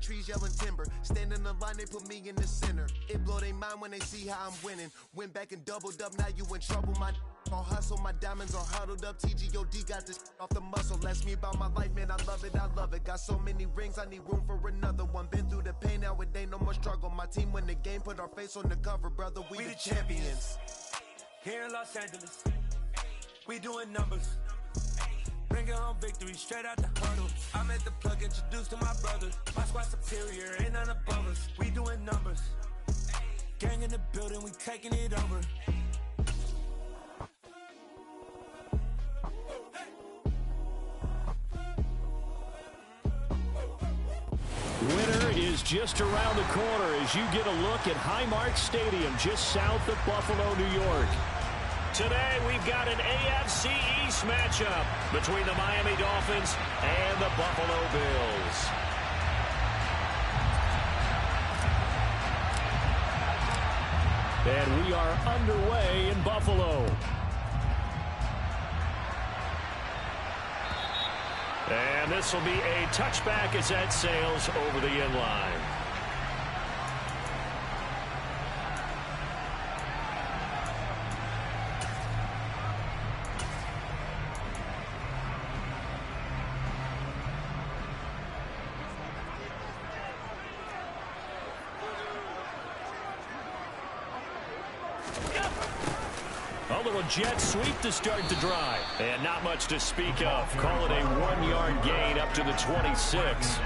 trees yelling timber. Stand in the line, they put me in the center. It blow their mind when they see how I'm winning. Went back and doubled up, now you in trouble. My all hustle, my diamonds are huddled up. TGOD got this off the muscle. Ask me about my life, man, I love it, I love it. Got so many rings, I need room for another one. Been through the pain, now it ain't no more struggle. My team win the game, put our face on the cover, brother, we the champions. Here in Los Angeles, we doing numbers. Bringing home victory straight out the huddle. I'm at the plug, introduced to my brothers. My squad superior, ain't none above us. We doing numbers. Gang in the building, we taking it over. Winter is just around the corner as you get a look at Highmark Stadium just south of Buffalo, New York. Today we've got an AFC East matchup between the Miami Dolphins and the Buffalo Bills. And we are underway in Buffalo. And this will be a touchback as that sails over the end line. A little jet sweep to start the drive. And not much to speak of. Call it a 1-yard gain up to the 26.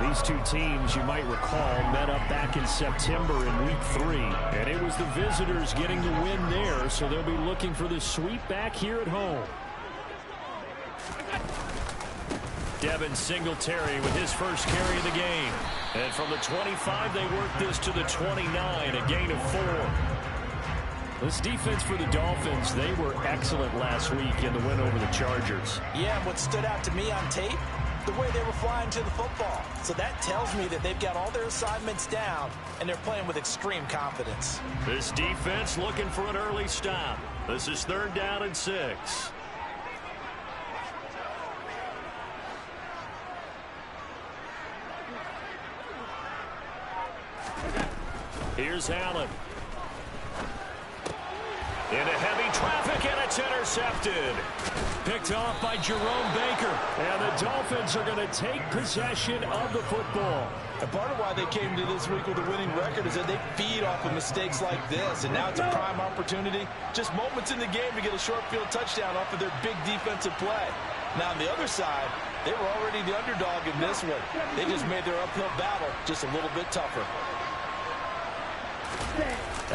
These two teams, you might recall, met up back in September in Week 3. And it was the visitors getting the win there, so they'll be looking for the sweep back here at home. Devin Singletary with his first carry of the game. And from the 25, they work this to the 29, a gain of 4. This defense for the Dolphins, they were excellent last week in the win over the Chargers. Yeah, and what stood out to me on tape, the way they were flying to the football. So that tells me that they've got all their assignments down, and they're playing with extreme confidence. This defense looking for an early stop. This is 3rd down and 6. Here's Allen. Into heavy traffic, and it's intercepted. Picked off by Jerome Baker. And the Dolphins are going to take possession of the football. And part of why they came to this week with a winning record is that they feed off of mistakes like this. And now it's a prime opportunity, just moments in the game, to get a short field touchdown off of their big defensive play. Now on the other side, they were already the underdog in this one. They just made their uphill battle just a little bit tougher.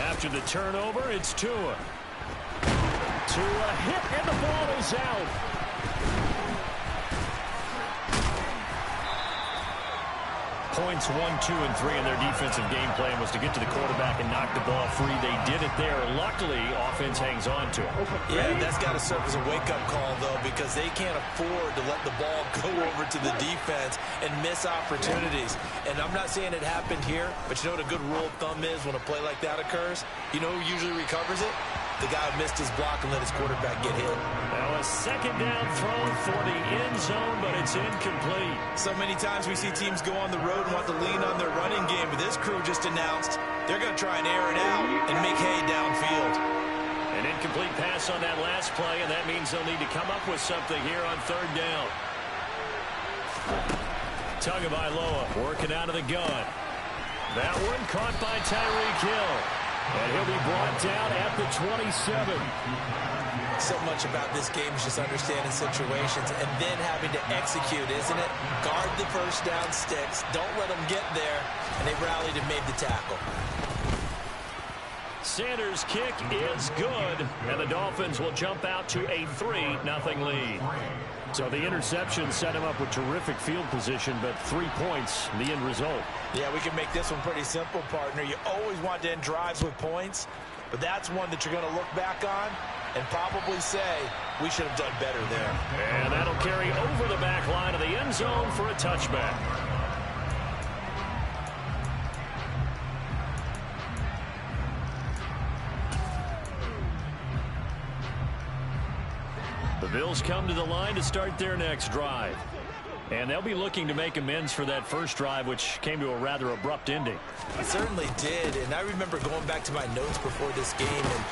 After the turnover, it's Tua. To a hit, and the ball is out. Points 1, 2, and 3 in their defensive game plan was to get to the quarterback and knock the ball free. They did it there. Luckily, offense hangs on to it. Yeah, that's got to serve as a wake-up call, though, because they can't afford to let the ball go over to the defense and miss opportunities. And I'm not saying it happened here, but you know what a good rule of thumb is when a play like that occurs? You know who usually recovers it? The guy who missed his block and let his quarterback get hit. Now a 2nd down throw for the end zone, but it's incomplete. So many times we see teams go on the road and want to lean on their running game, but this crew just announced they're going to try and air it out and make hay downfield. An incomplete pass on that last play, and that means they'll need to come up with something here on 3rd down. Tagovailoa working out of the gun. That one caught by Tyreek Hill. And he'll be brought down at the 27. So much about this game is just understanding situations and then having to execute, isn't it? Guard the first down sticks. Don't let them get there. And they rallied and made the tackle. Sanders' kick is good. And the Dolphins will jump out to a 3-0 lead. So the interception set him up with terrific field position, but 3 points, the end result. Yeah, we can make this one pretty simple, partner. You always want to end drives with points, but that's one that you're going to look back on and probably say, we should have done better there. And that'll carry over the back line of the end zone for a touchback. The Bills come to the line to start their next drive. And they'll be looking to make amends for that first drive, which came to a rather abrupt ending. It certainly did, and I remember going back to my notes before this game, and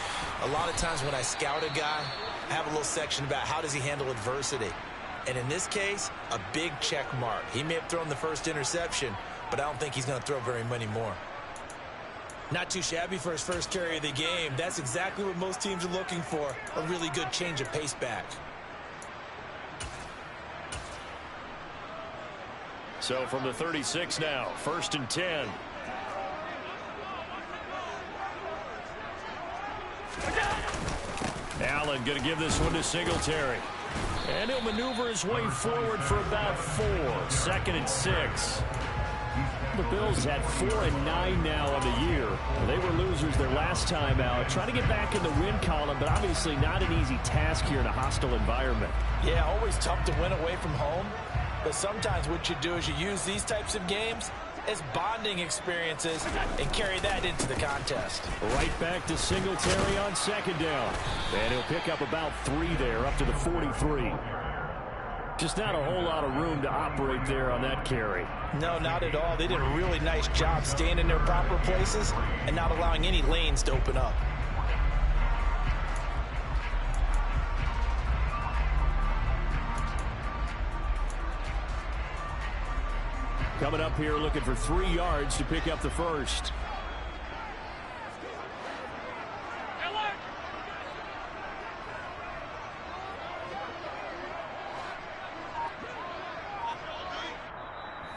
a lot of times when I scout a guy, I have a little section about how does he handle adversity. And in this case, a big check mark. He may have thrown the first interception, but I don't think he's going to throw very many more. Not too shabby for his first carry of the game. That's exactly what most teams are looking for, a really good change of pace back. So from the 36 now, 1st and 10. Allen going to give this one to Singletary. And he'll maneuver his way forward for about 4. 2nd and 6. The Bills had 4 and 9 now on the year. They were losers their last time out. Trying to get back in the win column, but obviously not an easy task here in a hostile environment. Yeah, always tough to win away from home. But sometimes what you do is you use these types of games as bonding experiences and carry that into the contest. Right back to Singletary on 2nd down. And he'll pick up about 3 there, up to the 43. Just not a whole lot of room to operate there on that carry. No, not at all. They did a really nice job staying in their proper places and not allowing any lanes to open up. Coming up here looking for 3 yards to pick up the first.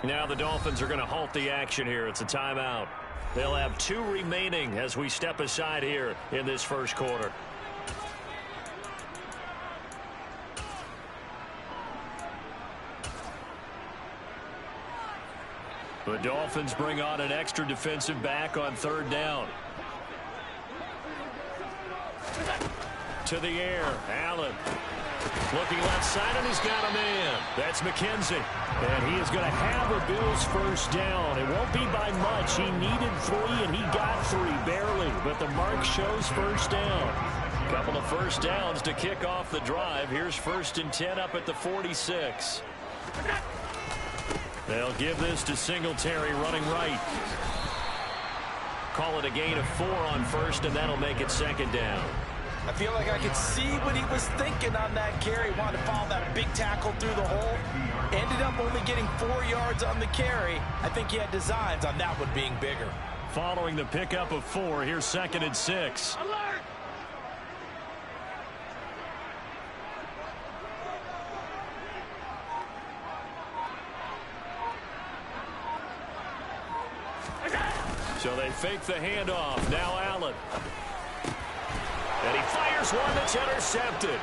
Now the Dolphins are going to halt the action here. It's a timeout. They'll have 2 remaining as we step aside here in this first quarter. The Dolphins bring on an extra defensive back on 3rd down. To the air, Allen. Looking left side, and he's got a man. That's McKenzie. And he is going to have a Bills first down. It won't be by much. He needed 3, and he got 3, barely. But the mark shows first down. Couple of first downs to kick off the drive. Here's 1st and 10 up at the 46. They'll give this to Singletary running right. Call it a gain of 4 on 1st, and that'll make it 2nd down. I feel like I could see what he was thinking on that carry. Wanted to follow that big tackle through the hole. Ended up only getting 4 yards on the carry. I think he had designs on that one being bigger. Following the pickup of 4, here's 2nd and 6. Alert! So they fake the handoff. Now Allen. And he fires one that's intercepted.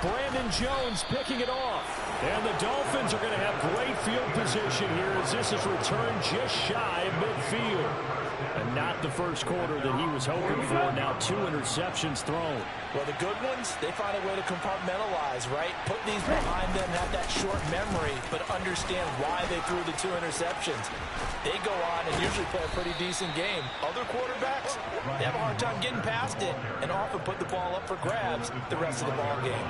Brandon Jones picking it off. And the Dolphins are going to have great field position here as this is returned just shy of midfield. And not the first quarter that he was hoping for. Now 2 interceptions thrown. Well, the good ones, they find a way to compartmentalize, right? Put these behind them, have that short memory, but understand why they threw the 2 interceptions. They go on and usually play a pretty decent game. Other quarterbacks, they have a hard time getting past it and often put the ball up for grabs the rest of the ball game.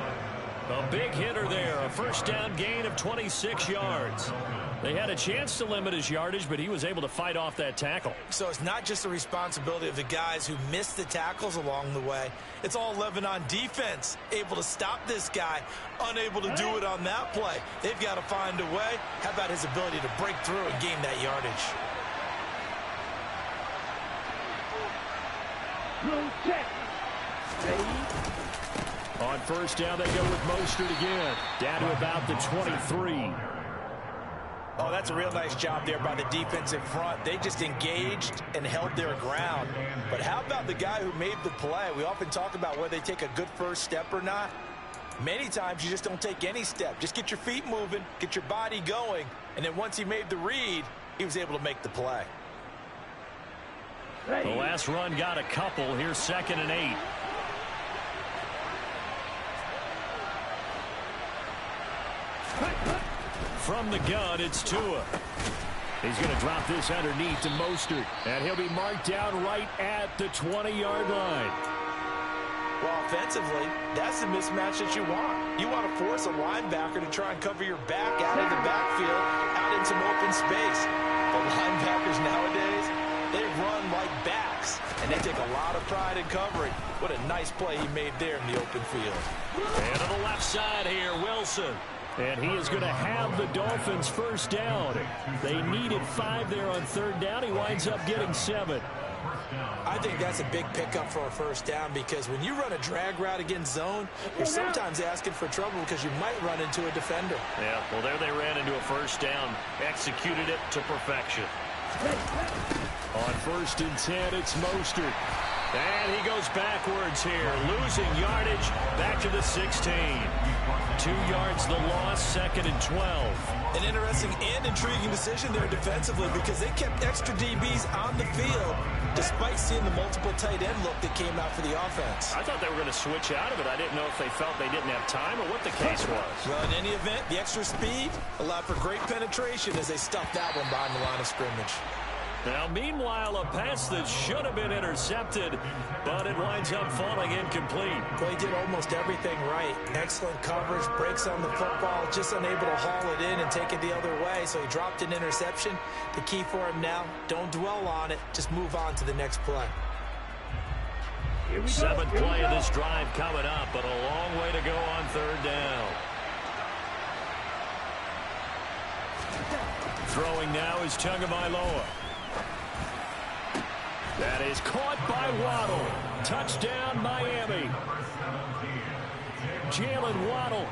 A big hitter there, a first down gain of 26 yards. They had a chance to limit his yardage, but he was able to fight off that tackle. So it's not just the responsibility of the guys who missed the tackles along the way. It's all 11 on defense, able to stop this guy, unable to do it on that play. They've got to find a way. How about his ability to break through and gain that yardage? On first down, they go with Mostert again. Down to about the 23. Oh, that's a real nice job there by the defensive front. They just engaged and held their ground. But how about the guy who made the play? We often talk about whether they take a good first step or not. Many times you just don't take any step. Just get your feet moving, get your body going, and then once he made the read, he was able to make the play. The last run got a couple. Here's 2nd and 8. From the gun, it's Tua. He's going to drop this underneath to Mostert, and he'll be marked down right at the 20-yard line. Well, offensively, that's the mismatch that you want. You want to force a linebacker to try and cover your back out of the backfield, out in some open space. But linebackers nowadays, they run like backs, and they take a lot of pride in covering. What a nice play he made there in the open field. And to the left side here, Wilson. And he is going to have the Dolphins first down. They needed 5 there on third down. He winds up getting 7. I think that's a big pickup for a first down because when you run a drag route against zone, you're sometimes asking for trouble because you might run into a defender. Yeah, well, there they ran into a first down. Executed it to perfection. On 1st and 10, it's Mostert. And he goes backwards here, losing yardage back to the 16. 2 yards the loss, 2nd and 12. An interesting and intriguing decision there defensively because they kept extra DBs on the field despite seeing the multiple tight end look that came out for the offense. I thought they were going to switch out of it. I didn't know if they felt they didn't have time or what the case was. Well, in any event, the extra speed allowed for great penetration as they stuffed that one behind the line of scrimmage. Now, meanwhile, a pass that should have been intercepted, but it winds up falling incomplete. Well, he did almost everything right. Excellent coverage, breaks on the football, just unable to haul it in and take it the other way, so he dropped an interception. The key for him now, don't dwell on it, just move on to the next play. 7th play of this drive coming up, but a long way to go on third down. Throwing now is Tagovailoa. That is caught by Waddle. Touchdown, Miami. Jalen Waddle,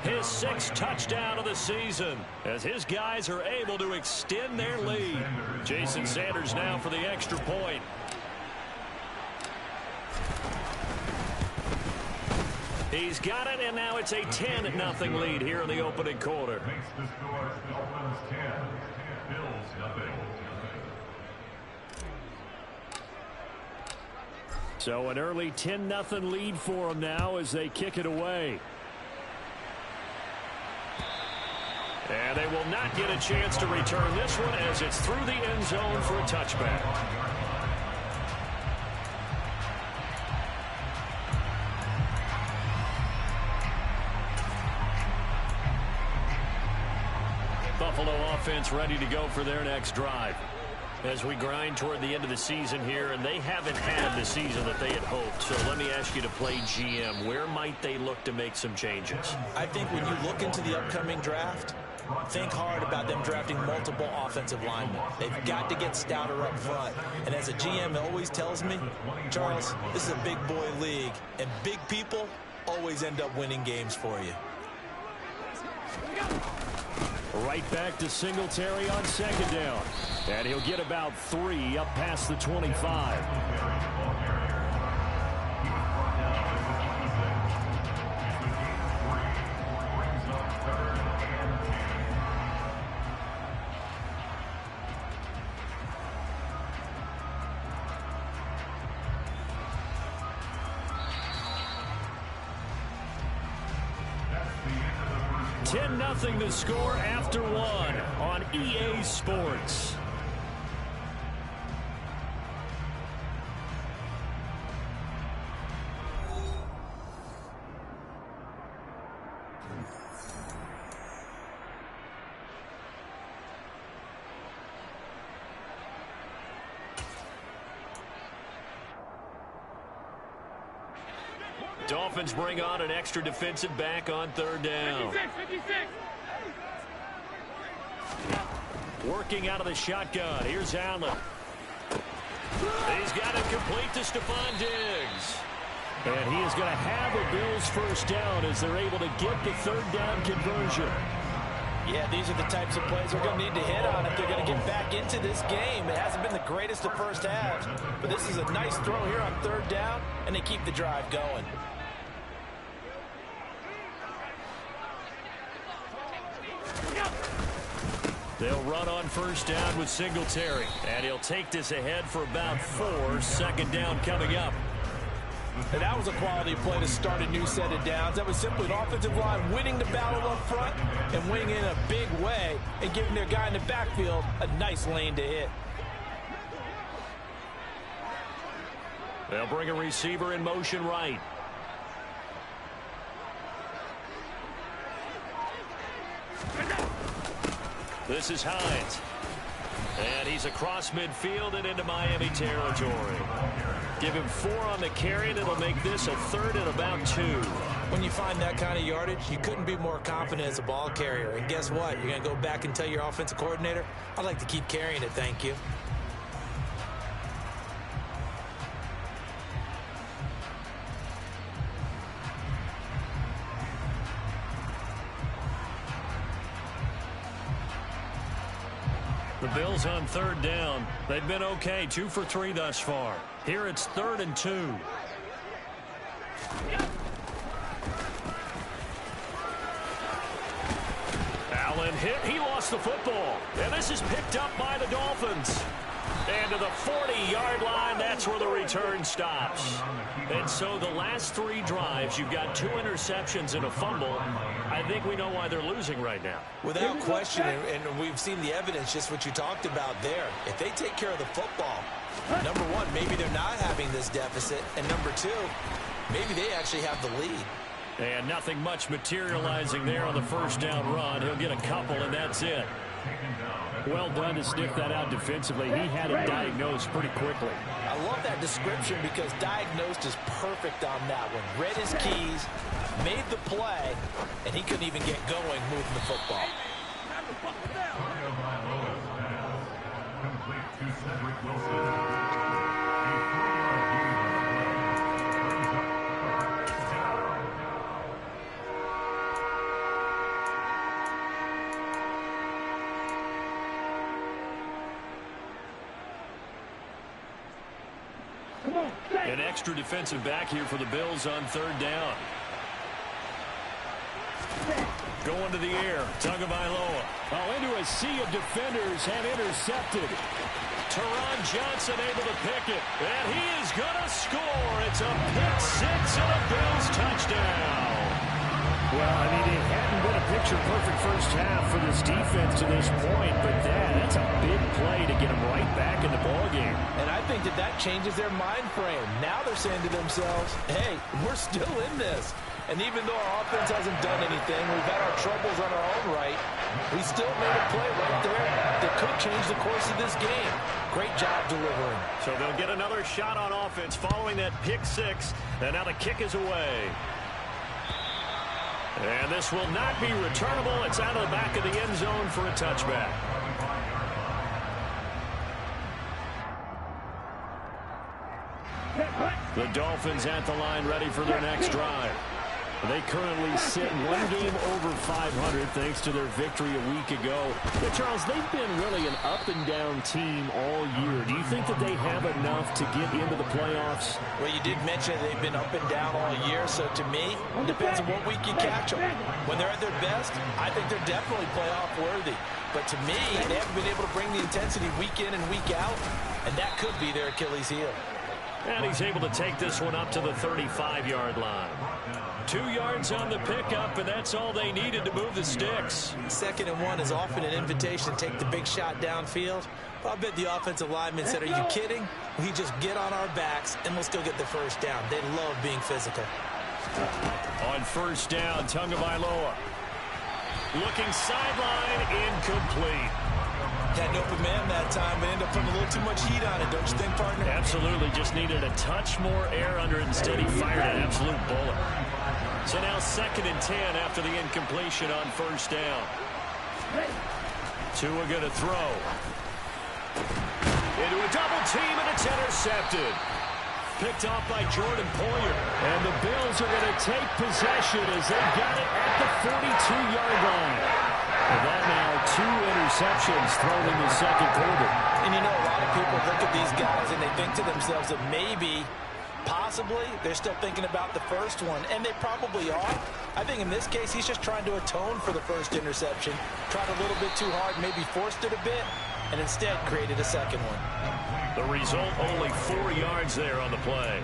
his 6th touchdown of the season, as his guys are able to extend their lead. Jason Sanders now for the extra point. He's got it, and now it's a 10-0 lead here in the opening quarter. So an early 10-0 lead for them now as they kick it away. And they will not get a chance to return this one as it's through the end zone for a touchback. Buffalo offense ready to go for their next drive. As we grind toward the end of the season here, and they haven't had the season that they had hoped. So let me ask you to play GM. Where might they look to make some changes? I think when you look into the upcoming draft, think hard about them drafting multiple offensive linemen. They've got to get stouter up front. And as a GM always tells me, Charles, this is a big boy league, and big people always end up winning games for you. Right back to Singletary on 2nd down. And he'll get about 3 up past the 25. Nothing to score after 1 on EA Sports. Dolphins bring on an extra defensive back on 3rd down. 56. Working out of the shotgun. Here's Allen. He's got it complete to Stephon Diggs. And he is going to have a Bills first down as they're able to get the 3rd down conversion. Yeah, these are the types of plays they're going to need to hit on if they're going to get back into this game. It hasn't been the greatest of first halves, but this is a nice throw here on 3rd down, and they keep the drive going. They'll run on 1st down with Singletary, and he'll take this ahead for about 4. 2nd down coming up. And that was a quality play to start a new set of downs. That was simply an offensive line winning the battle up front and winning in a big way and giving their guy in the backfield a nice lane to hit. They'll bring a receiver in motion right. This is Hines. And he's across midfield and into Miami territory. Give him 4 on the carry, and it'll make this a 3rd and about 2. When you find that kind of yardage, you couldn't be more confident as a ball carrier. And guess what? You're going to go back and tell your offensive coordinator, I'd like to keep carrying it, thank you. The Bills on 3rd down. They've been okay, 2 for 3 thus far. Here it's 3rd and 2. Allen hit. He lost the football. And this is picked up by the Dolphins. And to the 40-yard line, that's where the return stops. And so the last 3 drives, you've got 2 interceptions and a fumble. I think we know why they're losing right now. Without question, and we've seen the evidence, just what you talked about there. If they take care of the football, number 1, maybe they're not having this deficit. And number 2, maybe they actually have the lead. And nothing much materializing there on the first down run. He'll get a couple, and that's it. Well done to sniff that out defensively. He had it diagnosed pretty quickly. I love that description because diagnosed is perfect on that one. Read his keys, made the play, and he couldn't even get going moving the football. An extra defensive back here for the Bills on 3rd down. Going to the air. Tagovailoa. Oh, into a sea of defenders and intercepted. Teron Johnson able to pick it. And he is going to score. It's a pick 6 and a Bills touchdown. Well, I mean, it hadn't been a picture-perfect first half for this defense to this point, but that's a big play to get them right back in the ballgame. And I think that changes their mind frame. Now they're saying to themselves, hey, we're still in this. And even though our offense hasn't done anything, we've had our troubles on our own right, we still made a play right there that could change the course of this game. Great job delivering. So they'll get another shot on offense following that pick 6, and now the kick is away. And this will not be returnable. It's out of the back of the end zone for a touchback. The Dolphins at the line ready for their next drive. They currently sit 1 game over 500 thanks to their victory a week ago. Yeah, Charles, they've been really an up-and-down team all year. Do you think that they have enough to get into the playoffs? Well, you did mention they've been up and down all year, so to me, it depends on what week you catch them. When they're at their best, I think they're definitely playoff-worthy. But to me, they haven't been able to bring the intensity week in and week out, and that could be their Achilles heel. And he's able to take this one up to the 35-yard line. 2 yards on the pickup, and that's all they needed to move the sticks. 2nd and 1 is often an invitation to take the big shot downfield. I bet the offensive lineman said, are you kidding? We just get on our backs, and let's go get the first down. They love being physical. On 1st down, Tagovailoa. Looking sideline, incomplete. Had an open man that time, but ended up putting a little too much heat on it, don't you think, partner? Absolutely, just needed a touch more air under it. Instead, he fired an absolute bullet. So now 2nd and 10 after the incompletion on 1st down. Tua going to throw. Into a double team, and it's intercepted. Picked off by Jordan Poyer. And the Bills are going to take possession as they got it at the 42-yard line. And that now 2 interceptions thrown in the 2nd quarter. And you know, a lot of people look at these guys and they think to themselves that maybe, possibly, they're still thinking about the first one. And they probably are. I think in this case, he's just trying to atone for the first interception. Tried a little bit too hard, maybe forced it a bit, and instead created a 2nd one. The result, only 4 yards there on the play.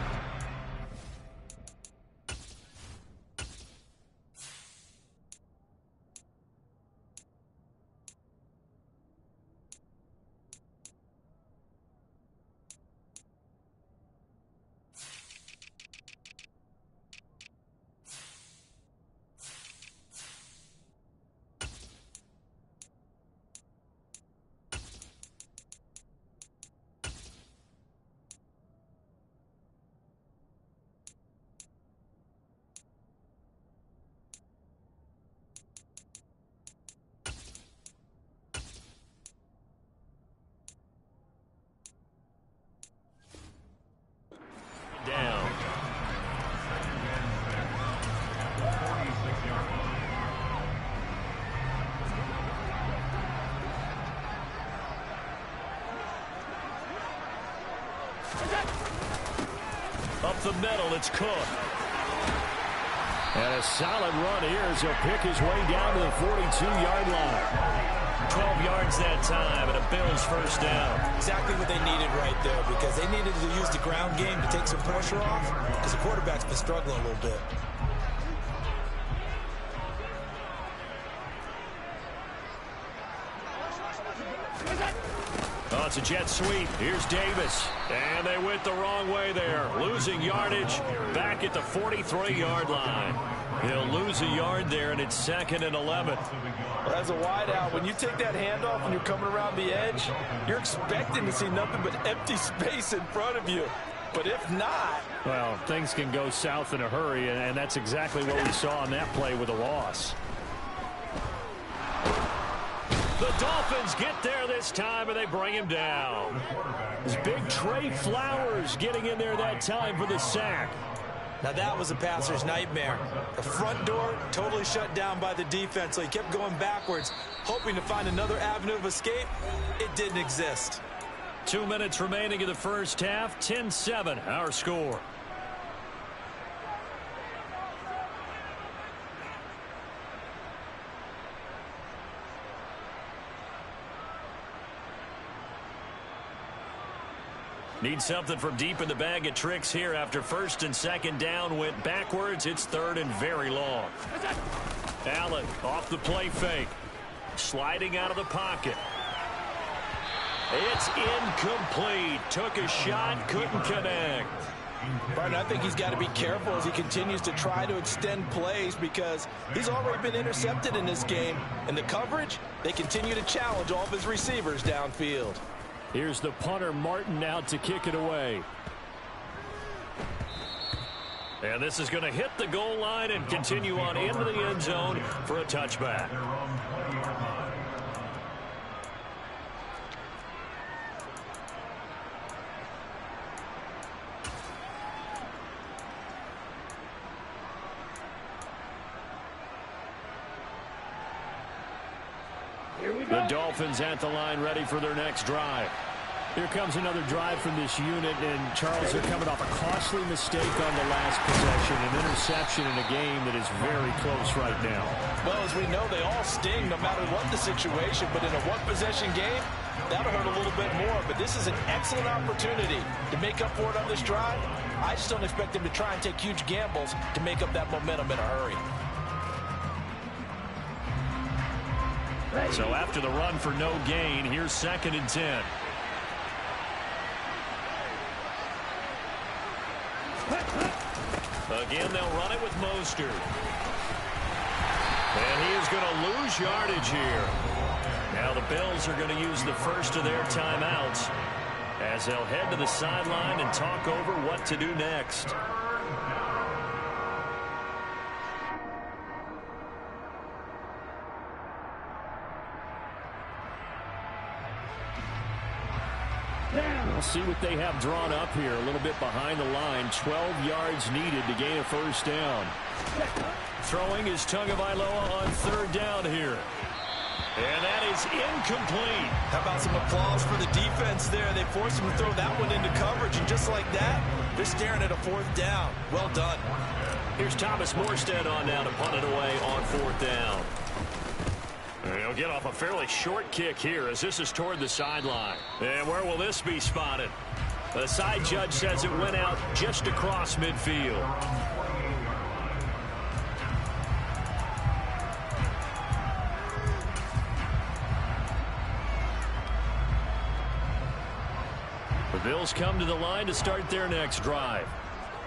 Up the middle, it's Cook. And a solid run here as he'll pick his way down to the 42-yard line. 12 yards that time, and a Bills first down. Exactly what they needed right there, because they needed to use the ground game to take some pressure off, because the quarterback's been struggling a little bit. Oh, it's a jet sweep. Here's Davis. And they went the wrong way there. Losing yardage back at the 43-yard line. He'll lose a yard there, and it's 2nd and 11. Well, as a wideout, when you take that handoff and you're coming around the edge, you're expecting to see nothing but empty space in front of you. But if not... Well, things can go south in a hurry, and that's exactly what we saw on that play with a loss. The Dolphins get there this time, and they bring him down. This big Trey Flowers getting in there that time for the sack. Now that was a passer's nightmare. The front door totally shut down by the defense, so he kept going backwards, hoping to find another avenue of escape. It didn't exist. 2 minutes remaining in the first half. 10-7, our score. Need something from deep in the bag of tricks here after 1st and 2nd down went backwards. It's 3rd and very long. Allen off the play fake. Sliding out of the pocket. It's incomplete. Took a shot, couldn't connect. Brian, I think he's got to be careful as he continues to try to extend plays, because he's already been intercepted in this game. And the coverage, they continue to challenge all of his receivers downfield. Here's the punter, Martin, out to kick it away. And this is going to hit the goal line and continue on into the end zone for a touchback. The Dolphins at the line, ready for their next drive. Here comes another drive from this unit, and Charles, they're coming off a costly mistake on the last possession, an interception in a game that is very close right now. Well, as we know, they all sting no matter what the situation, but in a one-possession game, that'll hurt a little bit more. But this is an excellent opportunity to make up for it on this drive. I just don't expect them to try and take huge gambles to make up that momentum in a hurry. So after the run for no gain, here's 2nd and 10. Again, they'll run it with Mostert. And he is going to lose yardage here. Now the Bills are going to use the first of their timeouts as they'll head to the sideline and talk over what to do next. We'll see what they have drawn up here. A little bit behind the line. 12 yards needed to gain a first down. Throwing is Tagovailoa on 3rd down here. And that is incomplete. How about some applause for the defense there? They forced him to throw that one into coverage, and just like that, they're staring at a 4th down. Well done. Here's Thomas Morstead on now to punt it away on 4th down. And he'll get off a fairly short kick here as this is toward the sideline. And where will this be spotted? The side judge says it went out just across midfield. The Bills come to the line to start their next drive.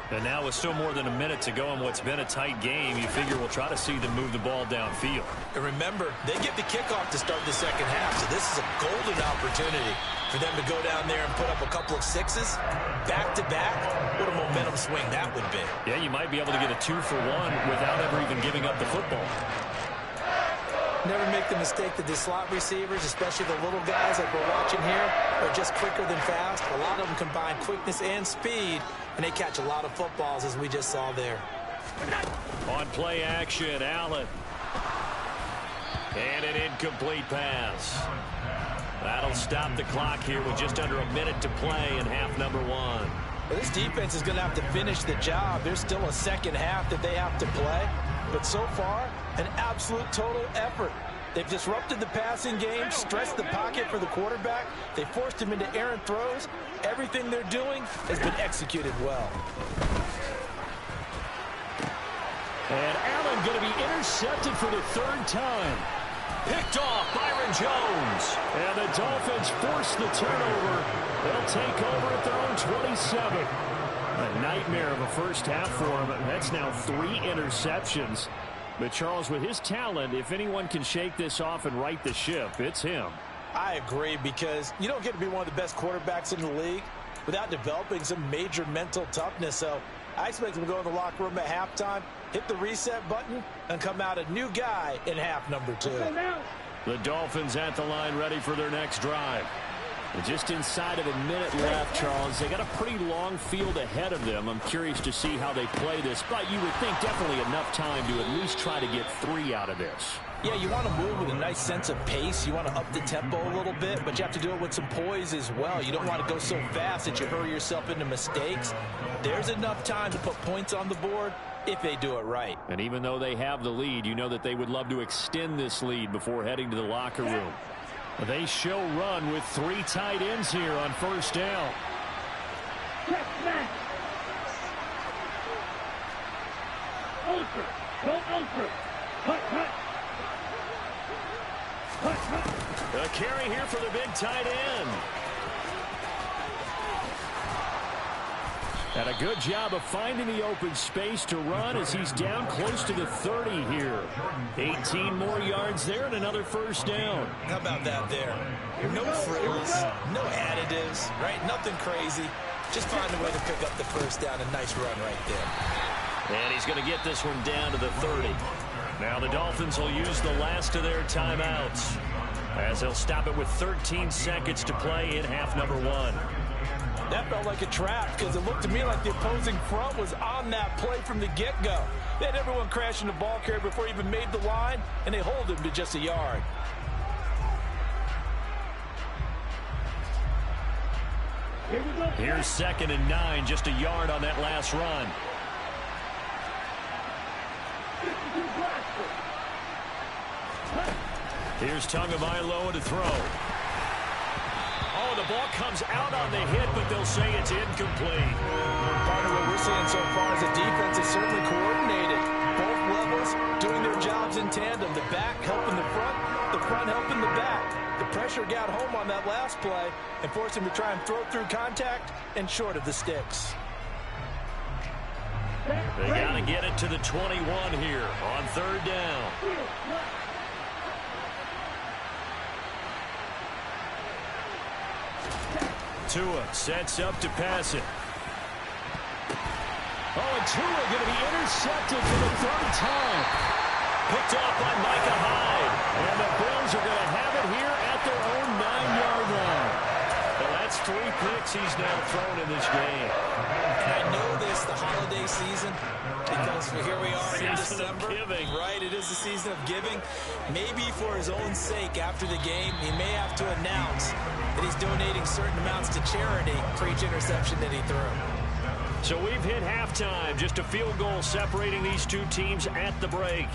And now with still more than a minute to go in what's been a tight game, you figure we'll try to see them move the ball downfield. And remember, they get the kickoff to start the second half, so this is a golden opportunity for them to go down there and put up a couple of sixes back-to-back. What a momentum swing that would be. Yeah, you might be able to get a 2-for-1 without ever even giving up the football. Never make the mistake that the slot receivers, especially the little guys like we're watching here, are just quicker than fast. A lot of them combine quickness and speed, and they catch a lot of footballs, as we just saw there. On play action, Allen. And an incomplete pass. That'll stop the clock here with just under a minute to play in half number one. Well, this defense is going to have to finish the job. There's still a second half that they have to play. But so far, an absolute total effort. They've disrupted the passing game, stressed the pocket for the quarterback. They forced him into errant throws. Everything they're doing has been executed well. And Allen going to be intercepted for the third time. Picked off Byron Jones. And the Dolphins force the turnover. They'll take over at their own 27. A nightmare of a first half for him. That's now 3 interceptions. But Charles, with his talent, if anyone can shake this off and right the ship, it's him. I agree, because you don't get to be one of the best quarterbacks in the league without developing some major mental toughness. So I expect him to go in the locker room at halftime, hit the reset button, and come out a new guy in half number 2. The Dolphins at the line ready for their next drive. Just inside of a minute left, Charles. They got a pretty long field ahead of them. I'm curious to see how they play this, but you would think definitely enough time to at least try to get 3 out of this. Yeah, you want to move with a nice sense of pace. You want to up the tempo a little bit, but you have to do it with some poise as well. You don't want to go so fast that you hurry yourself into mistakes. There's enough time to put points on the board if they do it right. And even though they have the lead, you know that they would love to extend this lead before heading to the locker room. They show run with 3 tight ends here on first down. A carry here for the big tight end. And a good job of finding the open space to run as he's down close to the 30 here. 18 more yards there and another first down. How about that there? No frills, no additives, right? Nothing crazy. Just find a way to pick up the first down. A nice run right there. And he's going to get this one down to the 30. Now the Dolphins will use the last of their timeouts as they'll stop it with 13 seconds to play in half number 1. That felt like a trap, because it looked to me like the opposing front was on that play from the get-go. They had everyone crashing the ball carrier before he even made the line, and they hold him to just a yard. Here's 2nd and 9, just a yard on that last run. Here's Tagovailoa to throw. Oh, the ball comes out on the hit, but they'll say it's incomplete. Part of what we're seeing so far is the defense is certainly coordinated. Both levels doing their jobs in tandem. The back helping the front helping the back. The pressure got home on that last play and forced him to try and throw through contact and short of the sticks. They got to get it to the 21 here on 3rd down. Tua sets up to pass it. Oh, and Tua going to be intercepted for the 3rd time. Picked off by Micah Hyde. And the Bills are going to have it here at their own 9-yard line. Well, that's 3 picks he's now thrown in this game. And I know this, the holiday season, because here we are in December. Giving. Right, it is the season of giving. Maybe for his own sake after the game, he may have to announce that he's donating certain amounts to charity for each interception that he threw. So we've hit halftime. Just a field goal separating these 2 teams at the break.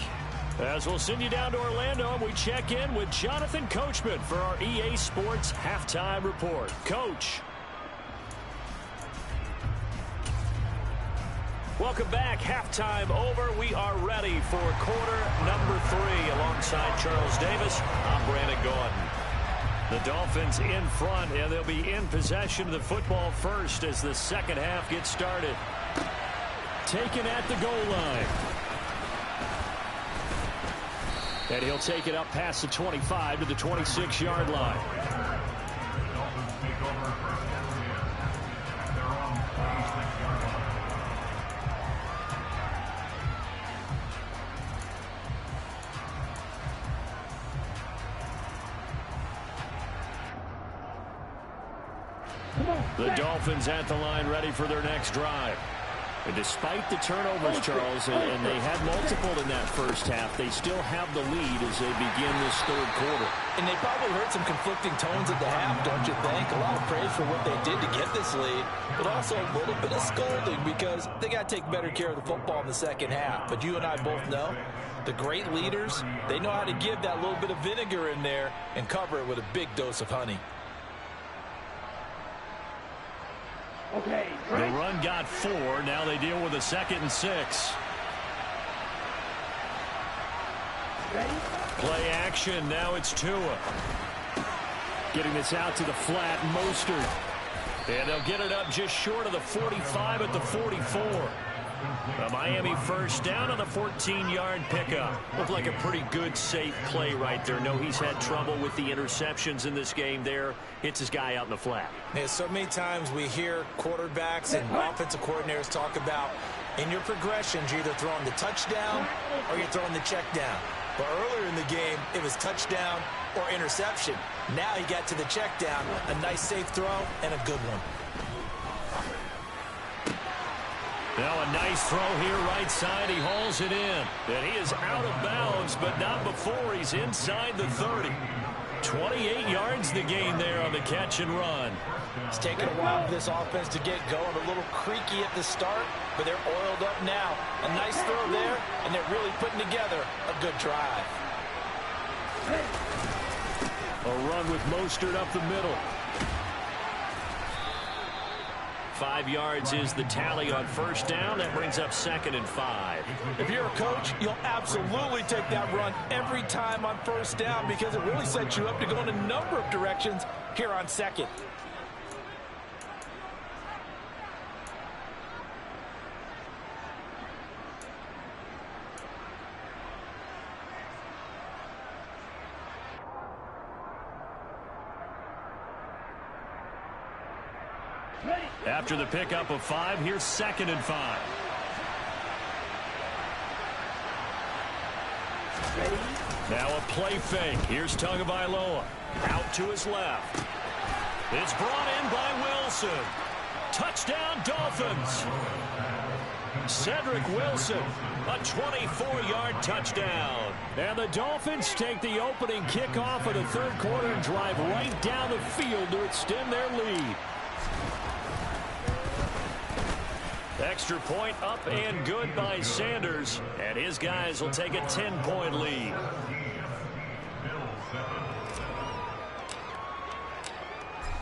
As we'll send you down to Orlando, we check in with Jonathan Coachman for our EA Sports Halftime Report. Coach. Welcome back. Halftime over. We are ready for quarter number 3 alongside Charles Davis. I'm Brandon Gordon. The Dolphins in front, and they'll be in possession of the football first as the second half gets started. Taken at the goal line. And he'll take it up past the 25 to the 26-yard line. The Dolphins at the line ready for their next drive. And despite the turnovers, Charles, and they had multiple in that first half, they still have the lead as they begin this third quarter. And they probably heard some conflicting tones at the half, don't you think? A lot of praise for what they did to get this lead, but also a little bit of scolding because they got to take better care of the football in the second half. But you and I both know the great leaders, they know how to give that little bit of vinegar in there and cover it with a big dose of honey. Okay, the run got 4. Now they deal with a 2nd and 6. Play action. Now it's Tua. Getting this out to the flat. Mostert. And they'll get it up just short of the 45 at the 44. A Miami first down on the 14-yard pickup. Looked like a pretty good, safe play right there. No, he's had trouble with the interceptions in this game there. Hits his guy out in the flat. Yeah, so many times we hear quarterbacks and offensive coordinators talk about in your progressions, you're either throwing the touchdown or you're throwing the check down. But earlier in the game, it was touchdown or interception. Now he got to the check down, a nice safe throw and a good one. Now a nice throw here right side. He hauls it in. And he is out of bounds, but not before he's inside the 30. 28 yards the gain there on the catch and run. It's taken a while for this offense to get going. A little creaky at the start, but they're oiled up now. A nice throw there, and they're really putting together a good drive. A run with Mostert up the middle. 5 yards is the tally on first down. That brings up 2nd and 5. If you're a coach, you'll absolutely take that run every time on first down because it really sets you up to go in a number of directions here on 2nd. After the pickup of 5, here's 2nd and 5. Now a play fake. Here's Tagovailoa. Out to his left. It's brought in by Wilson. Touchdown, Dolphins. Cedric Wilson, a 24-yard touchdown. And the Dolphins take the opening kickoff of the third quarter and drive right down the field to extend their lead. Extra point up and good by Sanders, and his guys will take a 10-point lead.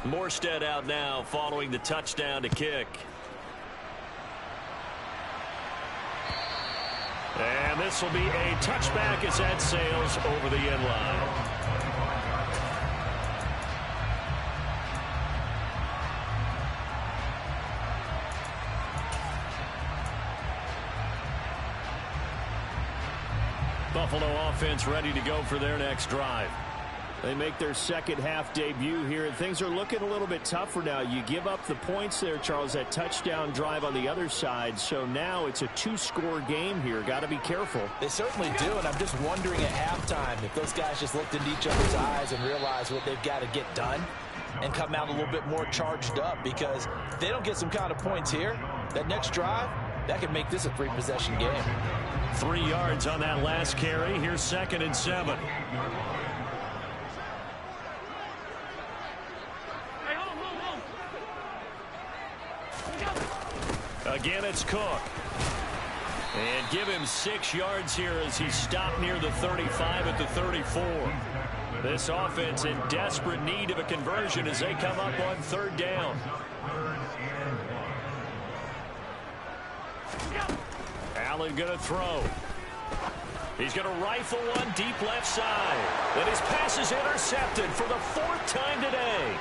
Morstead out now following the touchdown to kick. And this will be a touchback as that sails over the end line. Buffalo offense ready to go for their next drive. They make their second half debut here, and things are looking a little bit tougher now. You give up the points there, Charles, that touchdown drive on the other side. So now it's a 2-score game here. Got to be careful. They certainly do, and I'm just wondering at halftime if those guys just looked into each other's eyes and realized what they've got to get done and come out a little bit more charged up, because if they don't get some kind of points here, that next drive, that could make this a 3-possession game. 3 yards on that last carry. Here's 2nd and 7. Again, it's Cook. And give him 6 yards here as he stopped near the 35 at the 34. This offense in desperate need of a conversion as they come up on 3rd down. Allen going to throw. He's going to rifle one deep left side. And his pass is intercepted for the 4th time today.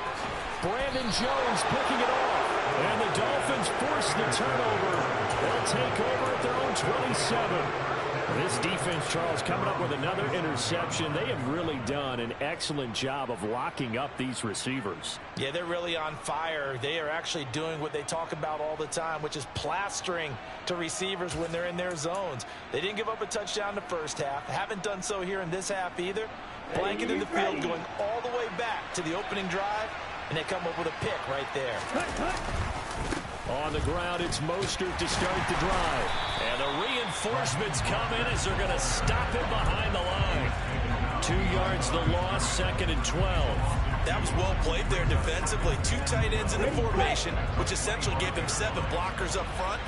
Brandon Jones picking it off. And the Dolphins force the turnover. They'll take over at their own 27. This defense, Charles, coming up with another interception. They have really done an excellent job of locking up these receivers. Yeah, they're really on fire. They are actually doing what they talk about all the time, which is plastering to receivers when they're in their zones. They didn't give up a touchdown the first half. Haven't done so here in this half either. Blanketed the field going all the way back to the opening drive, and they come up with a pick right there. On the ground, it's Mostert to start the drive. And the reinforcements come in as they're going to stop him behind the line. 2 yards the loss, 2nd and 12. That was well played there defensively. 2 tight ends in the formation, which essentially gave them 7 blockers up front.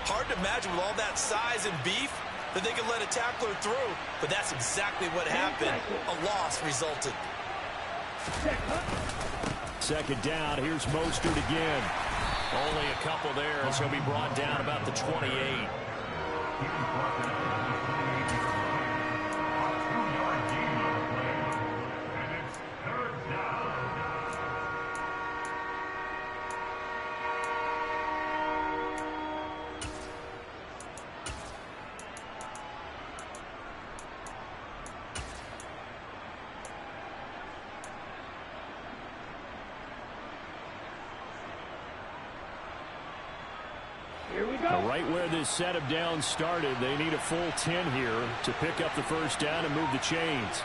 Hard to imagine with all that size and beef that they could let a tackler through, but that's exactly what happened. A loss resulted. 2nd down, here's Mostert again. Only a couple there as he'll be brought down about the 28. Right where this set of downs started, they need a full 10 here to pick up the 1st down and move the chains.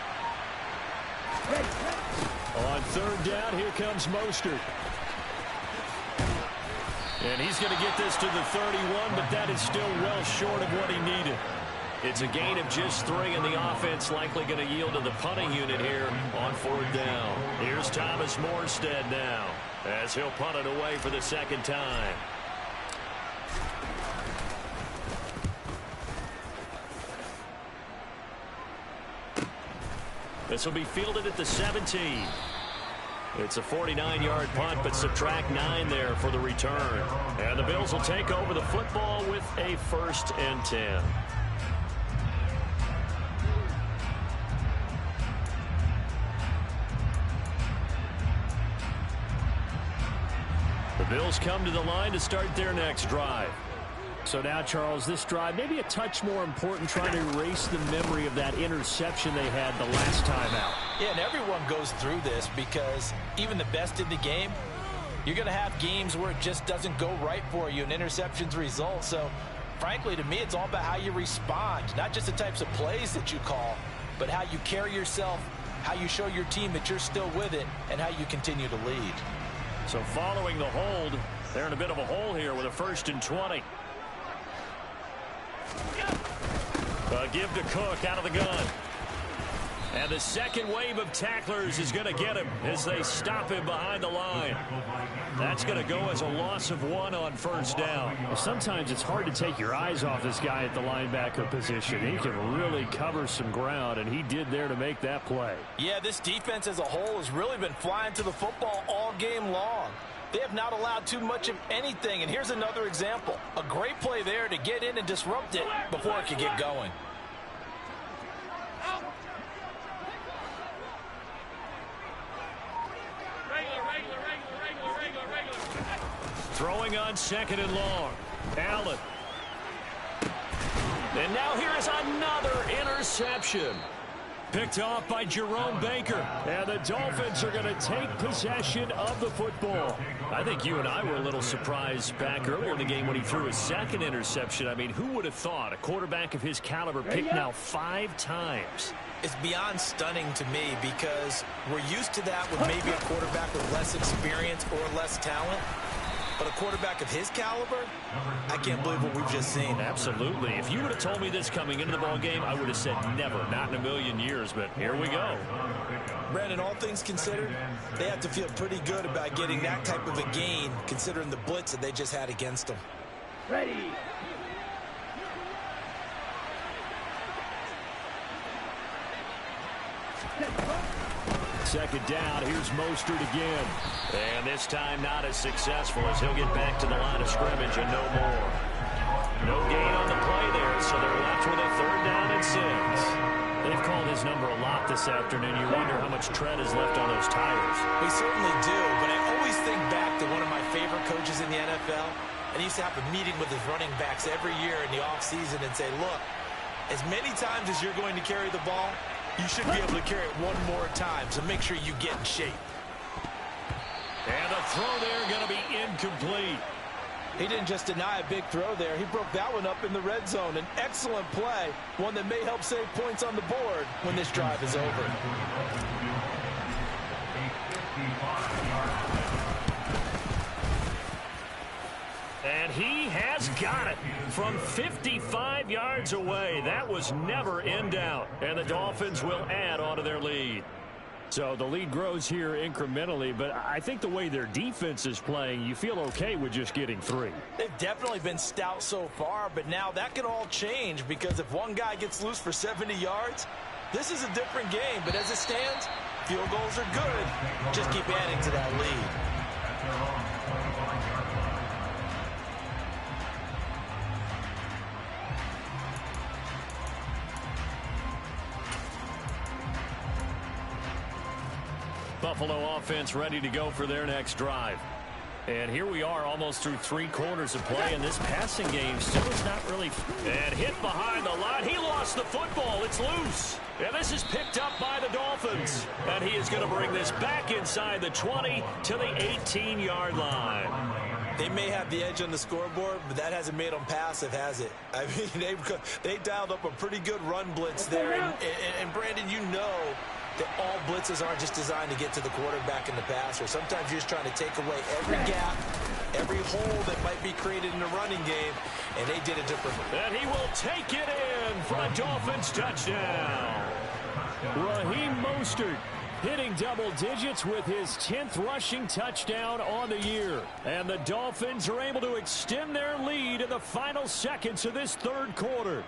On 3rd down, here comes Mostert. And he's going to get this to the 31, but that is still well short of what he needed. It's a gain of just 3, and the offense likely going to yield to the punting unit here on 4th down. Here's Thomas Morstead now as he'll punt it away for the 2nd time. This will be fielded at the 17. It's a 49-yard punt, but subtract 9 there for the return. And the Bills will take over the football with a 1st and 10. The Bills come to the line to start their next drive. So now, Charles, this drive maybe a touch more important, trying to erase the memory of that interception they had the last time out. Yeah, and everyone goes through this because even the best in the game, you're going to have games where it just doesn't go right for you and interceptions result. So, frankly, to me, it's all about how you respond, not just the types of plays that you call, but how you carry yourself, how you show your team that you're still with it, and how you continue to lead. So following the hold, they're in a bit of a hole here with a 1st and 20. Give to Cook out of the gun. And the second wave of tacklers is going to get him as they stop him behind the line. That's going to go as a loss of 1 on 1st down. Well, sometimes it's hard to take your eyes off this guy at the linebacker position. He can really cover some ground, and he did there to make that play. Yeah, this defense as a whole has really been flying to the football all game long. They have not allowed too much of anything, and here's another example. A great play there to get in and disrupt it before it could get going. Throwing on 2nd and long. Allen. And now here is another interception. Picked off by Jerome Baker. And the Dolphins are going to take possession of the football. I think you and I were a little surprised back earlier in the game when he threw his 2nd interception. I mean, who would have thought a quarterback of his caliber picked now 5 times? It's beyond stunning to me because we're used to that with maybe a quarterback with less experience or less talent. But a quarterback of his caliber, I can't believe what we've just seen. Absolutely. If you would have told me this coming into the ball game, I would have said never, not in a million years. But here we go. Brandon, all things considered, they have to feel pretty good about getting that type of a gain, considering the blitz that they just had against them. Ready. 2nd down, here's Mostert again. And this time not as successful as he'll get back to the line of scrimmage and no more. No gain on the play there, so they're left with a 3rd down and 6. They've called his number a lot this afternoon. You wonder how much tread is left on those tires. We certainly do, but I always think back to one of my favorite coaches in the NFL, and he used to have a meeting with his running backs every year in the offseason and say, look, as many times as you're going to carry the ball, you should be able to carry it one more time, so make sure you get in shape. And the throw there going to be incomplete. He didn't just deny a big throw there. He broke that one up in the red zone. An excellent play, one that may help save points on the board when this drive is over. he has got it from 55 yards away. That was never in doubt. And the Dolphins will add on to their lead. So the lead grows here incrementally, but I think the way their defense is playing, you feel okay with just getting 3. They've definitely been stout so far, but now that could all change because if one guy gets loose for 70 yards, this is a different game. But as it stands, field goals are good. Just keep adding to that lead. Buffalo offense ready to go for their next drive. And here we are almost through 3 quarters of play, and this passing game still is not really... And hit behind the line. He lost the football. It's loose. And this is picked up by the Dolphins. And he is going to bring this back inside the 20 to the 18-yard line. They may have the edge on the scoreboard, but that hasn't made them passive, has it? I mean, they dialed up a pretty good run blitz there. And Brandon, you know that all blitzes aren't just designed to get to the quarterback and the passer. Sometimes you're just trying to take away every gap, every hole that might be created in the running game, and they did it differently. And he will take it in for a Dolphins touchdown. Raheem Mostert hitting double digits with his 10th rushing touchdown on the year. And the Dolphins are able to extend their lead in the final seconds of this third quarter.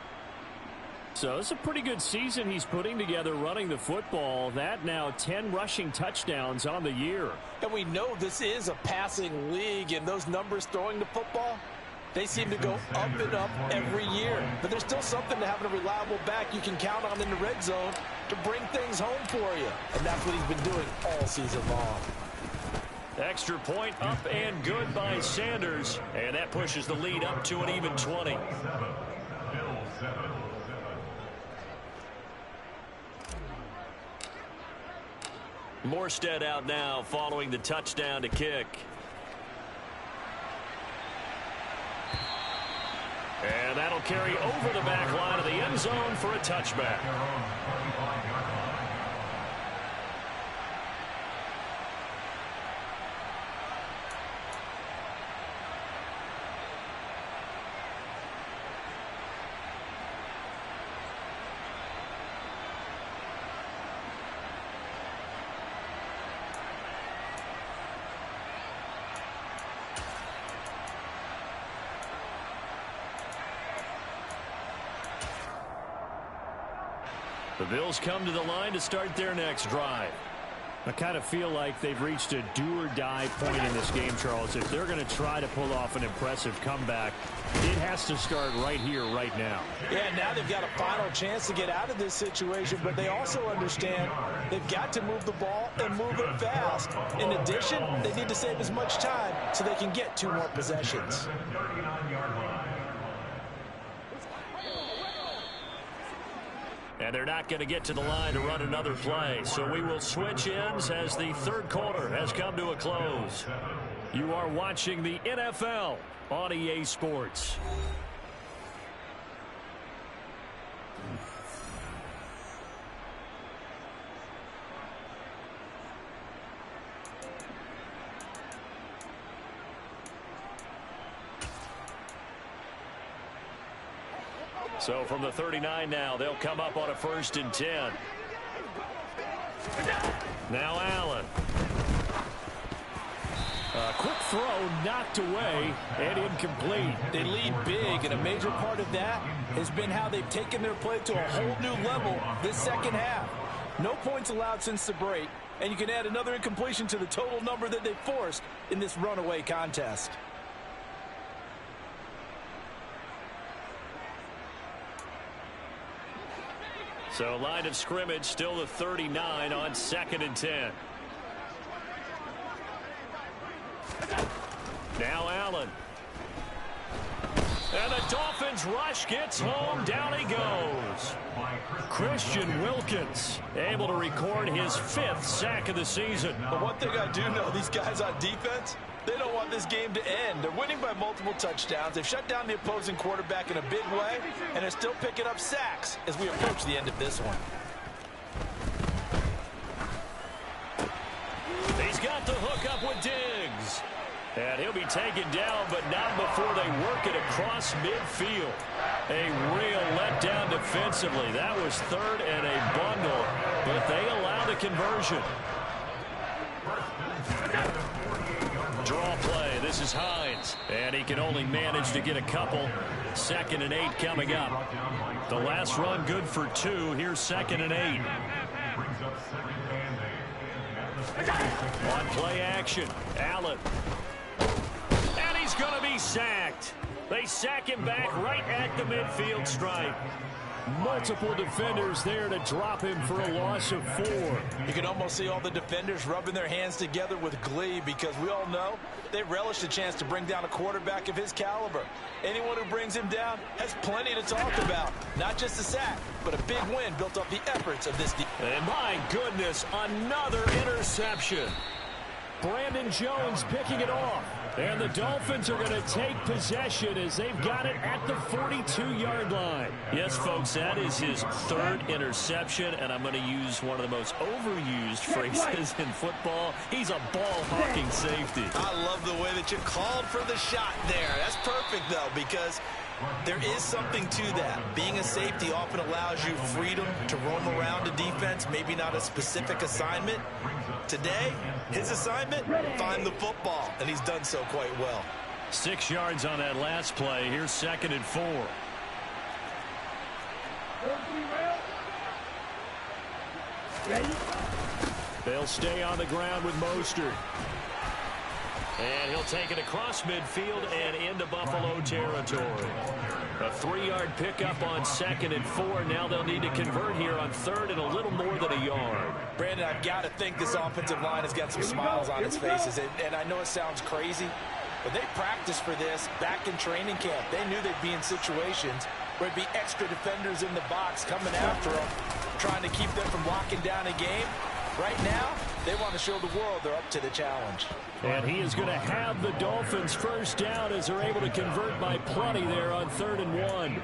So it's a pretty good season he's putting together running the football. That now 10 rushing touchdowns on the year. And we know this is a passing league, and those numbers throwing the football, they seem to go up and up every year. But there's still something to having a reliable back you can count on in the red zone to bring things home for you. And that's what he's been doing all season long. Extra point up and good by Sanders. And that pushes the lead up to an even 20. Morstead out now following the touchdown to kick. And that'll carry over the back line of the end zone for a touchback. The Bills come to the line to start their next drive. I kind of feel like they've reached a do-or-die point in this game, Charles. If they're going to try to pull off an impressive comeback, it has to start right here, right now. Yeah, now they've got a final chance to get out of this situation, but they also understand they've got to move the ball and move it fast. In addition, they need to save as much time so they can get 2 more possessions. And they're not going to get to the line to run another play. So we will switch ends as the third quarter has come to a close. You are watching the NFL on EA Sports. So from the 39 now, they'll come up on a 1st and 10. Now Allen. A quick throw knocked away and incomplete. They lead big, and a major part of that has been how they've taken their play to a whole new level this second half. No points allowed since the break, and you can add another incompletion to the total number that they forced in this runaway contest. So line of scrimmage still the 39 on 2nd and 10. Now Allen. And the Dolphins rush gets home. Down he goes. Christian Wilkins able to record his 5th sack of the season. But one thing I do know, these guys on defense, they don't want this game to end. They're winning by multiple touchdowns. They've shut down the opposing quarterback in a big way, and they're still picking up sacks as we approach the end of this one. He's got the hook up with Diggs. And he'll be taken down, but not before they work it across midfield. A real letdown defensively. That was third and a bundle, but they allow the conversion. Draw play. This is Hines. And he can only manage to get a couple. 2nd and 8 coming up. The last run good for 2. Here's 2nd and 8. On play action. Allen. And he's going to be sacked. They sack him back right at the midfield stripe. Multiple defenders there to drop him for a loss of 4. You can almost see all the defenders rubbing their hands together with glee because we all know they relish the chance to bring down a quarterback of his caliber. Anyone who brings him down has plenty to talk about. Not just a sack, but a big win built off the efforts of this defense. And my goodness, another interception. Brandon Jones picking it off. And the Dolphins are going to take possession as they've got it at the 42-yard line. Yes, folks, that is his 3rd interception, and I'm going to use one of the most overused phrases in football. He's a ball-hawking safety. I love the way that you called for the shot there. That's perfect, though, because there is something to that. Being a safety often allows you freedom to roam around a defense, maybe not a specific assignment. Today, his assignment, find the football, and he's done so quite well. 6 yards on that last play. Here's 2nd and 4. They'll stay on the ground with Mostert. And he'll take it across midfield and into Buffalo territory. A 3-yard pickup on 2nd and 4. Now they'll need to convert here on 3rd and a little more than a yard. Brandon, I've got to think this offensive line has got some smiles on its faces. And I know it sounds crazy, but they practiced for this back in training camp. They knew they'd be in situations where it'd be extra defenders in the box coming after them, trying to keep them from locking down a game. Right now, they want to show the world they're up to the challenge. And he is going to have the Dolphins first down as they're able to convert by plenty there on 3rd and 1.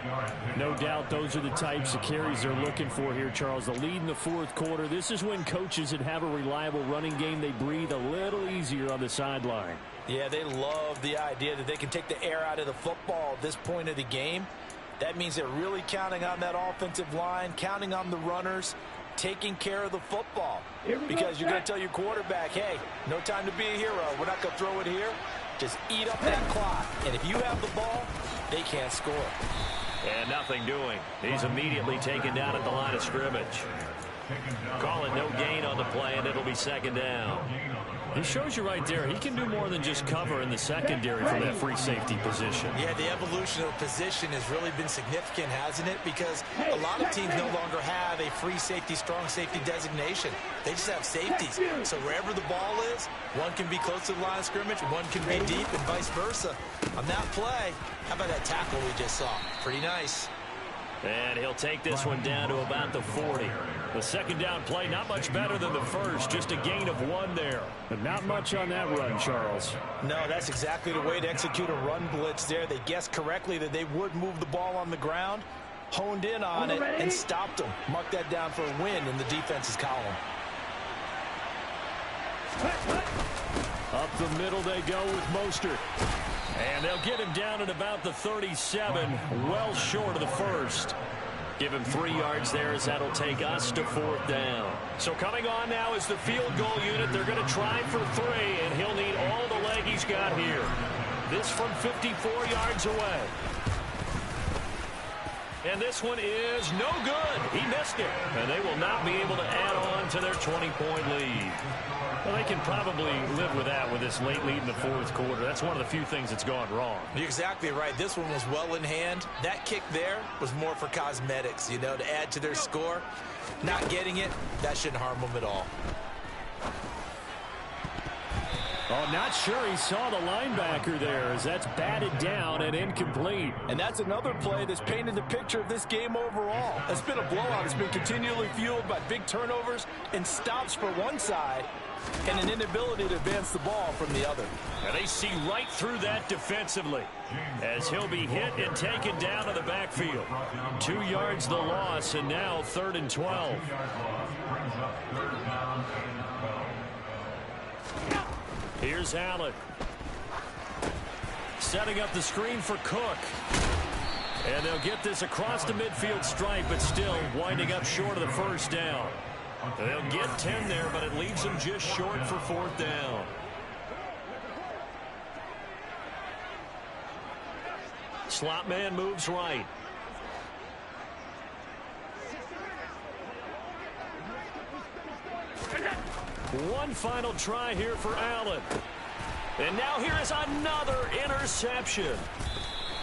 No doubt those are the types of carries they're looking for here, Charles. The lead in the 4th quarter. This is when coaches that have a reliable running game, they breathe a little easier on the sideline. Yeah, they love the idea that they can take the air out of the football at this point of the game. That means they're really counting on that offensive line, counting on the runners, taking care of the football. Because you're going to tell your quarterback, hey, no time to be a hero. We're not going to throw it here. Just eat up that clock. And if you have the ball, they can't score. And nothing doing. He's immediately taken down at the line of scrimmage. Call it no gain on the play, and it'll be 2nd down. He shows you right there, he can do more than just cover in the secondary from that free safety position. Yeah, the evolution of the position has really been significant, hasn't it? Because a lot of teams no longer have a free safety, strong safety designation. They just have safeties. So wherever the ball is, one can be close to the line of scrimmage, one can be deep, and vice versa. On that play, how about that tackle we just saw? Pretty nice. And he'll take this one down to about the 40. The 2nd down play, not much better than the first. Just a gain of 1 there. But not much on that run, Charles. No, that's exactly the way to execute a run blitz there. They guessed correctly that they would move the ball on the ground, honed in on it, and stopped them. Mark that down for a win in the defense's column. Up the middle they go with Mostert. And they'll get him down at about the 37, well short of the first. Give him 3 yards there as that'll take us to 4th down. So coming on now is the field goal unit. They're going to try for 3, and he'll need all the leg he's got here. This from 54 yards away. And this one is no good. He missed it. And they will not be able to add on to their 20-point lead. Well, they can probably live with that with this late lead in the 4th quarter. That's one of the few things that's gone wrong. You're exactly right. This one was well in hand. That kick there was more for cosmetics, you know, to add to their score. Not getting it, that shouldn't harm them at all. Oh, not sure he saw the linebacker there as that's batted down and incomplete. And that's another play that's painted the picture of this game overall. It's been a blowout. It's been continually fueled by big turnovers and stops for one side and an inability to advance the ball from the other. And they see right through that defensively as he'll be hit and taken down to the backfield. 2 yards the loss, and now 3rd and 12. Here's Allen. setting up the screen for Cook. And they'll get this across the midfield stripe, but still winding up short of the first down. They'll get 10 there, but it leaves them just short for fourth down. Slot man moves right. One final try here for Allen. And now here is another interception.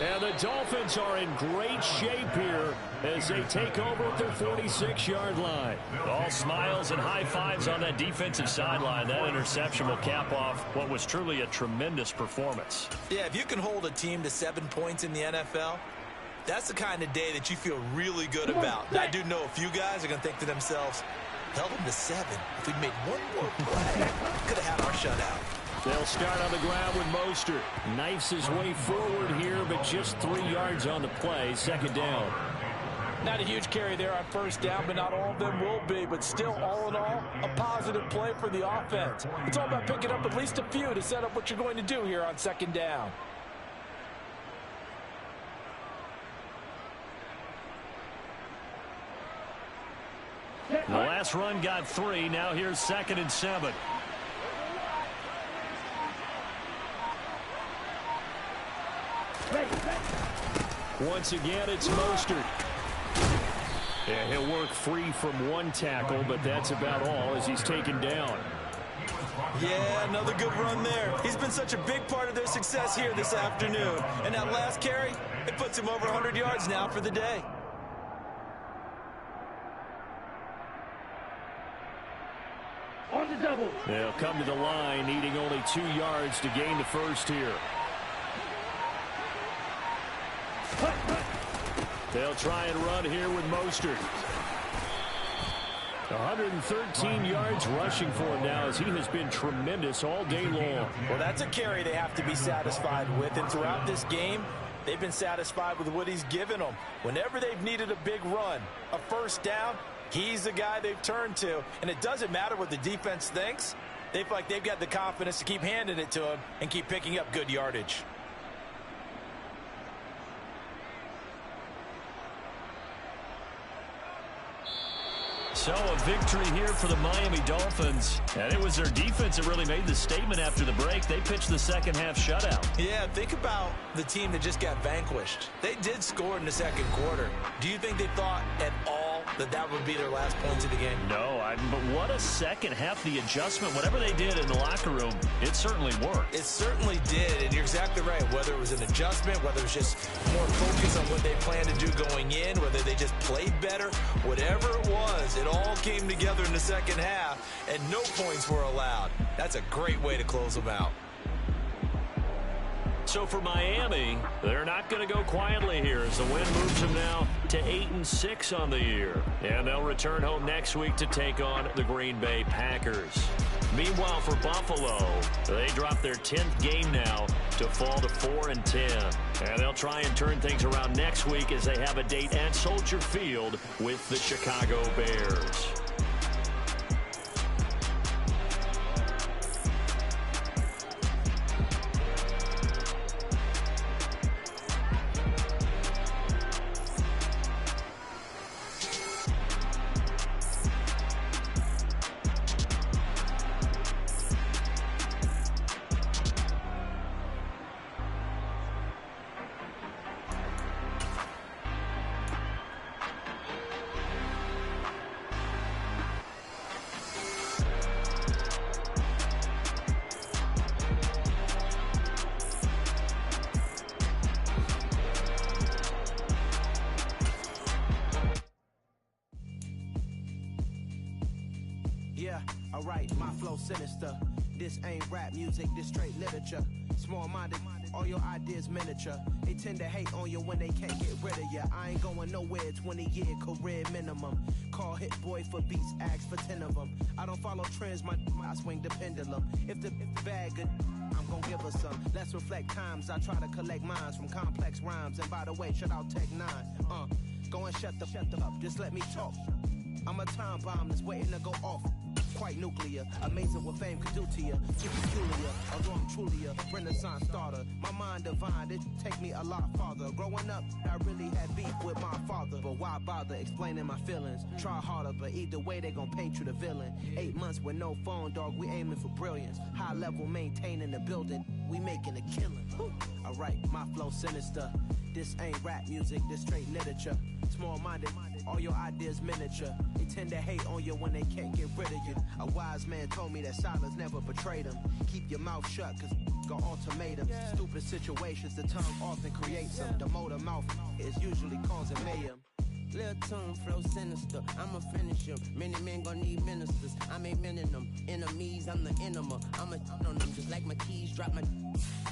And the Dolphins are in great shape here as they take over at their 46-yard line. All smiles and high fives on that defensive sideline. That interception will cap off what was truly a tremendous performance. Yeah, if you can hold a team to 7 points in the NFL, that's the kind of day that you feel really good about. And I do know a few guys are going to think to themselves, held them to 7. If we'd made one more play, could have had our shutout. They'll start on the ground with Mostert. Knifes his way forward here, but just 3 yards on the play. Second down. Not a huge carry there on first down, but not all of them will be. But still, all in all, a positive play for the offense. It's all about picking up at least a few to set up what you're going to do here on second down. The last run got 3. Now here's 2nd and 7. Once again, it's Mostert. Yeah, he'll work free from one tackle, but that's about all as he's taken down. Yeah, another good run there. He's been such a big part of their success here this afternoon. And that last carry, it puts him over 100 yards now for the day. On the double. They'll come to the line, needing only 2 yards to gain the first here. They'll try and run here with Mostert. 113 yards rushing for him now as he has been tremendous all day long. Well, that's a carry they have to be satisfied with. And throughout this game, they've been satisfied with what he's given them. Whenever they've needed a big run, a first down, he's the guy they've turned to. And it doesn't matter what the defense thinks. They feel like they've got the confidence to keep handing it to him and keep picking up good yardage. So a victory here for the Miami Dolphins. And it was their defense that really made the statement after the break. They pitched the second half shutout. Yeah, think about the team that just got vanquished. They did score in the second quarter. Do you think they thought at all that that would be their last points of the game? No, but what a second half. The adjustment, whatever they did in the locker room, it certainly worked. It certainly did, and you're exactly right. Whether it was an adjustment, whether it was just more focus on what they planned to do going in, whether they just played better, whatever it was, it all came together in the second half, and no points were allowed. That's a great way to close them out. So for Miami, they're not going to go quietly here as the win moves them now to 8-6 on the year. And they'll return home next week to take on the Green Bay Packers. Meanwhile, for Buffalo, they drop their 10th game now to fall to 4-10. And they'll try and turn things around next week as they have a date at Soldier Field with the Chicago Bears. Yeah, alright, my flow sinister. This ain't rap music, this straight literature. Small-minded, all your ideas miniature. They tend to hate on you when they can't get rid of you. I ain't going nowhere, 20-year career minimum. Call Hit Boy for beats, ask for 10 of them. I don't follow trends, I swing the pendulum. If the bag good, I'm gonna give her some. Let's reflect times, I try to collect minds from complex rhymes. And by the way, shut out Tech 9. Go and shut the up, just let me talk. I'm a time bomb that's waiting to go off. quite nuclear. Amazing what fame could do to you. Too peculiar, although I'm truly a Renaissance starter. My mind divine, it take me a lot farther. Growing up, I really had beef with my father. But why bother explaining my feelings? Try harder, but either way they gon' paint you the villain. 8 months with no phone, dog, we aiming for brilliance. High level maintaining the building, we making a killing. Alright, my flow sinister. This ain't rap music, this straight literature. Small-minded, all your ideas miniature. They tend to hate on you when they can't get rid of you. A wise man told me that silence never betrayed him. Keep your mouth shut, cause got ultimatums. Stupid situations, the tongue often creates them. The motor mouth is usually causing mayhem. Lil' tune, flow sinister, I'ma finish him. Many men gon' need ministers, I'm ain't mending them. Enemies, I'm the enema, I'ma on them. Just like my keys, drop my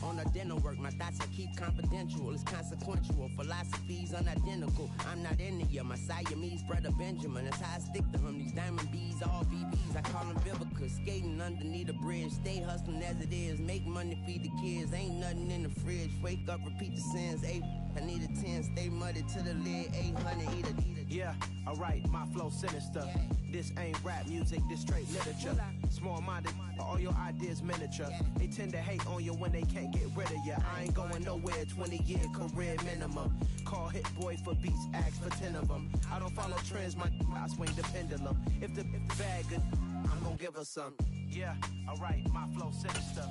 on the dinner work. My thoughts I keep confidential, it's consequential. Philosophies unidentical, I'm not into you. My Siamese brother Benjamin, that's how I stick to him. These diamond bees, all VVs, I call them Vivica. Skating underneath a bridge, stay hustling as it is. Make money, feed the kids, ain't nothing in the fridge. Wake up, repeat the sins, I need a 10, stay muddy to the lid, 800, eat a. Yeah, alright, my flow sinister. This ain't rap music, this straight literature. Small-minded, all your ideas miniature. They tend to hate on you when they can't get rid of you. I ain't going nowhere, 20-year career minimum. Call Hit Boy for beats, ask for 10 of them. I don't follow trends, I swing the pendulum. If the bag good, I'm gonna give her some. Yeah, alright, my flow sinister.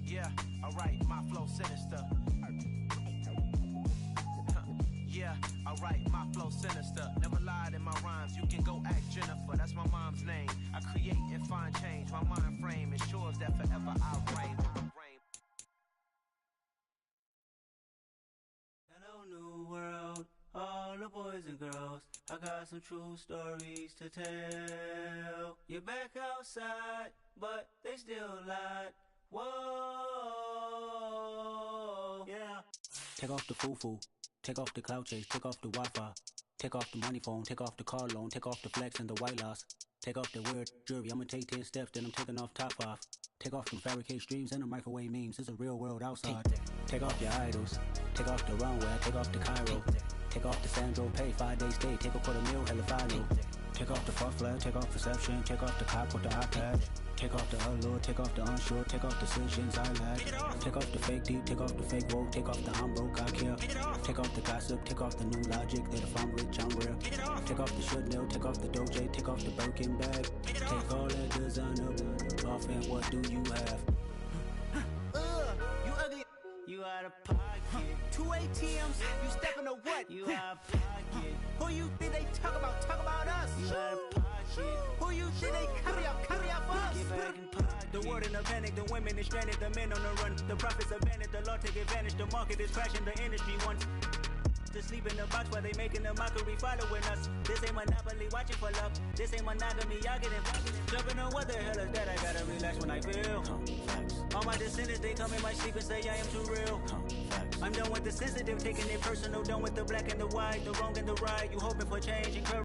Yeah, alright, my flow sinister. Yeah, alright, my flow sinister. Never lied in my rhymes, you can go ask Jennifer. That's my mom's name. I create and find change. My mind frame ensures that forever I'll reign. Hello, new world, all the boys and girls. I got some true stories to tell. You're back outside, but they still lied. Whoa, yeah. Take off the foo-foo. Take off the cloud chase, take off the Wi-Fi. Take off the money phone, take off the car loan, take off the flex and the white loss. Take off the weird jewelry, I'ma take 10 steps, then I'm taking off top 5. Take off them fabricate streams and the microwave memes, it's a real world outside. Take off your idols, take off the runway, take off the Cairo. Take off the Sandro pay, 5-day stay, take a $250,000, hella final. Take off the fuck flag, take off perception, take off the cop with the iPad. Take off the allure, take off the unsure, take off decisions I lack. Take off the fake deep, take off the fake woke, take off the I'm broke, I care. Take off the gossip, take off the new logic, that if I'm rich, I'm real. Take off the should know, take off the doje, take off the Birkin bag. Take all that designer off and what do you have? You ugly. You out of pocket. 2 ATMs, you stepping to what? You out of pocket. Who you think they talk about? Talk about us. You out of pocket. Who you think they carry up for us? Get back in pocket. The world in a panic, the women is stranded, the men on the run. The profits abandoned, the law take advantage. The market is crashing, the industry wants to sleep in the box while they making a mockery following us. This ain't monopoly, watching for love. This ain't monogamy, y'all getting jumping on what the hell is that? I gotta relax when I feel. All my descendants, they come in my sleep and say I am too real. I'm done with the sensitive, taking it personal. Done with the black and the white, the wrong and the right. You hoping for change and courage.